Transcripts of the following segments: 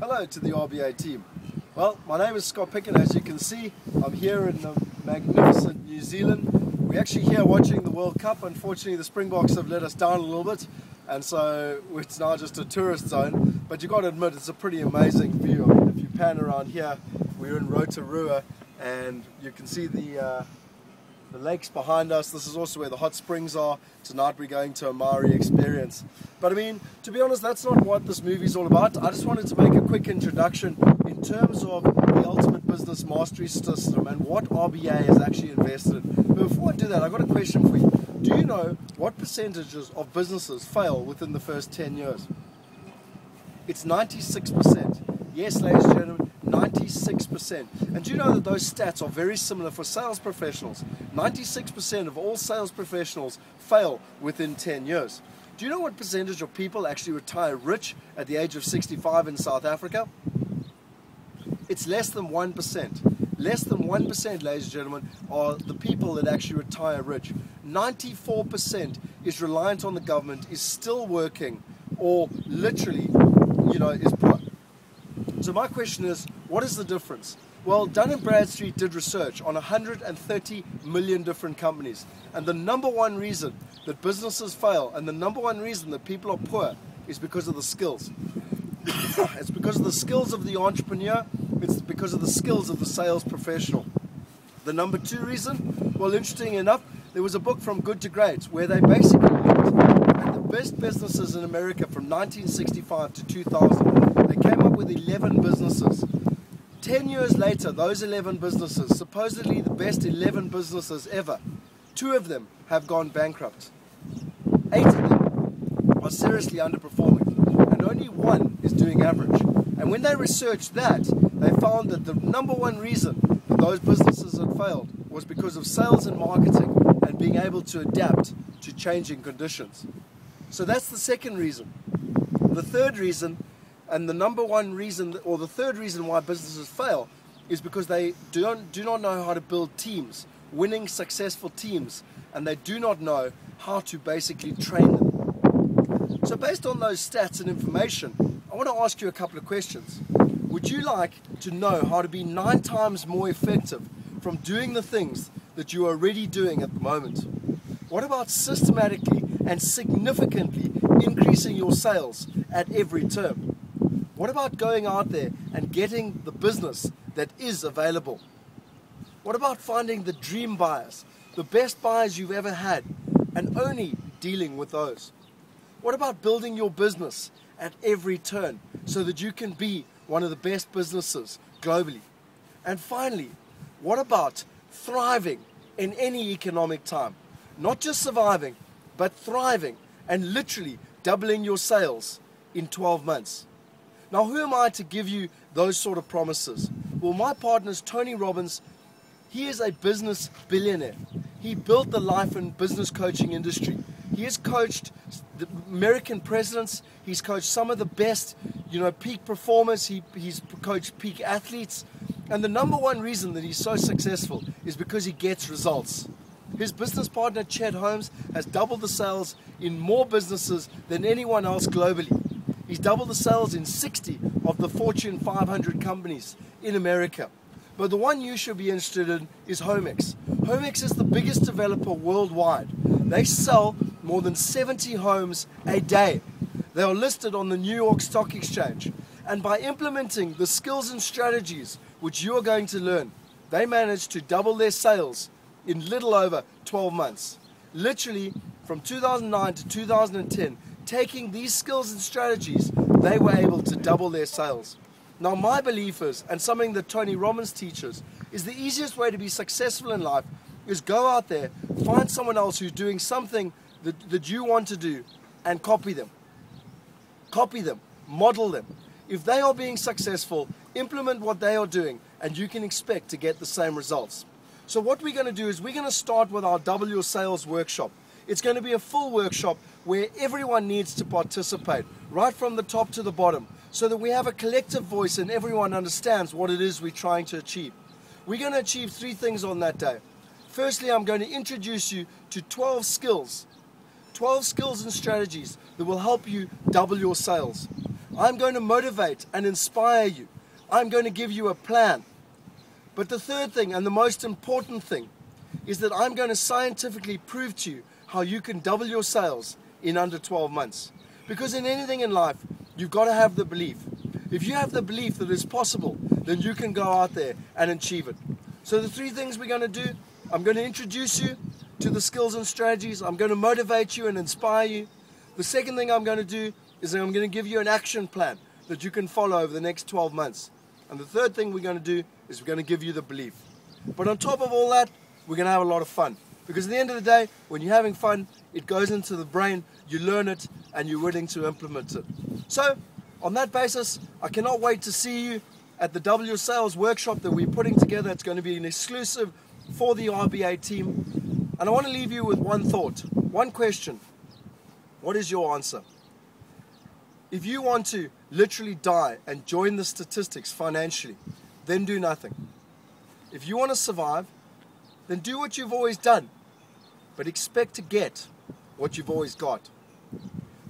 hello to the RBA team. Well, my name is Scott Picken. As you can see, I'm here in magnificent New Zealand. We're actually here watching the World Cup. Unfortunately, the Springboks have let us down a little bit, and so it's now just a tourist zone. But you've got to admit, it's a pretty amazing view. I mean, if you pan around here, we're in Rotorua, and you can see the lakes behind us. This is also where the hot springs are. Tonight we're going to a Maori experience. But I mean, to be honest, that's not what this movie is all about. I just wanted to make a quick introduction in terms of the ultimate business mastery system and what RBA is actually invested in. But before I do that, I've got a question for you. Do you know what percentages of businesses fail within the first 10 years? It's 96%. Yes, ladies and gentlemen, 96%. And do you know that those stats are very similar for sales professionals? 96% of all sales professionals fail within 10 years. Do you know what percentage of people actually retire rich at the age of 65 in South Africa? It's less than 1%. Less than 1%, ladies and gentlemen, are the people that actually retire rich. 94% is reliant on the government, is still working, or literally, is broke. So my question is, what is the difference? Well, Dun & Bradstreet did research on 130 million different companies, and the number one reason that businesses fail and the number one reason that people are poor is because of the skills. It's because of the skills of the entrepreneur, it's because of the skills of the sales professional. The number two reason, well, interesting enough, there was a book From Good to Great where they basically looked at the best businesses in America from 1965 to 2000. They came up with 11 businesses. 10 years later, those 11 businesses, supposedly the best 11 businesses ever, 2 of them have gone bankrupt. 8 of them are seriously underperforming, and only 1 is doing average. And when they researched that, they found that the number one reason that those businesses had failed was because of sales and marketing and being able to adapt to changing conditions. So that's the second reason. The third reason, and the number one reason, or the third reason why businesses fail, is because they do not know how to build teams, winning successful teams, and they do not know how to basically train them. So based on those stats and information, I want to ask you a couple of questions. Would you like to know how to be 9 times more effective from doing the things that you are already doing at the moment? What about systematically and significantly increasing your sales at every term? What about going out there and getting the business that is available? What about finding the dream buyers, the best buyers you've ever had, and only dealing with those? What about building your business at every turn so that you can be one of the best businesses globally? And finally, what about thriving in any economic time? Not just surviving, but thriving and literally doubling your sales in 12 months. Now, who am I to give you those sort of promises? Well, my partner is Tony Robbins. He is a business billionaire. He built the life and business coaching industry. He has coached the American presidents. He's coached some of the best, peak performers. He's coached peak athletes. And the number one reason that he's so successful is because he gets results. His business partner, Chet Holmes, has doubled the sales in more businesses than anyone else globally. He's doubled the sales in 60 of the Fortune 500 companies in America. But the one you should be interested in is Homex. Homex is the biggest developer worldwide. They sell more than 70 homes a day. They are listed on the New York Stock Exchange. And by implementing the skills and strategies which you are going to learn, they managed to double their sales in little over 12 months. Literally, from 2009 to 2010, taking these skills and strategies, they were able to double their sales. Now, my belief is, and something that Tony Robbins teaches, is the easiest way to be successful in life is go out there, find someone else who's doing something that you want to do, and copy them. Copy them, model them. If they are being successful, implement what they are doing, and you can expect to get the same results. So what we're going to do is we're going to start with our Double Your Sales workshop. It's going to be a full workshop where everyone needs to participate, right from the top to the bottom, so that we have a collective voice and everyone understands what it is we're trying to achieve. We're going to achieve 3 things on that day. Firstly, I'm going to introduce you to 12 skills and strategies that will help you double your sales. I'm going to motivate and inspire you. I'm going to give you a plan. But the third thing, and the most important thing, is that I'm going to scientifically prove to you how you can double your sales in under 12 months. Because in anything in life, you've got to have the belief. If you have the belief that it's possible, then you can go out there and achieve it. So the three things we're going to do, I'm going to introduce you to the skills and strategies. I'm going to motivate you and inspire you. The second thing I'm going to do is that I'm going to give you an action plan that you can follow over the next 12 months. And the third thing we're going to do is we're going to give you the belief. But on top of all that, we're going to have a lot of fun. Because at the end of the day, when you're having fun, it goes into the brain, you learn it, and you're willing to implement it. So, on that basis, I cannot wait to see you at the Double Your Sales workshop that we're putting together. It's going to be an exclusive for the RBA team. And I want to leave you with one thought, one question. What is your answer? If you want to literally die and join the statistics financially, then do nothing. If you want to survive, then do what you've always done, but expect to get what you've always got.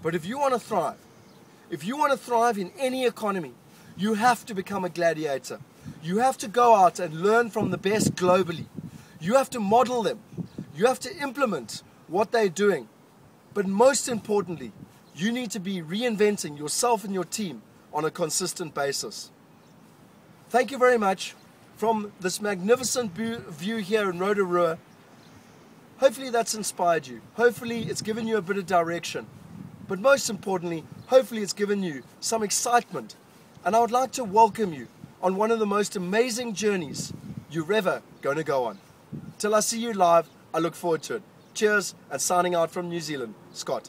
But if you want to thrive in any economy, you have to become a gladiator. You have to go out and learn from the best globally. You have to model them. You have to implement what they're doing. But most importantly, you need to be reinventing yourself and your team on a consistent basis. Thank you very much from this magnificent view here in Rotorua. Hopefully that's inspired you. Hopefully it's given you a bit of direction. But most importantly, hopefully it's given you some excitement. And I would like to welcome you on one of the most amazing journeys you're ever going to go on. Till I see you live, I look forward to it. Cheers, and signing out from New Zealand, Scott.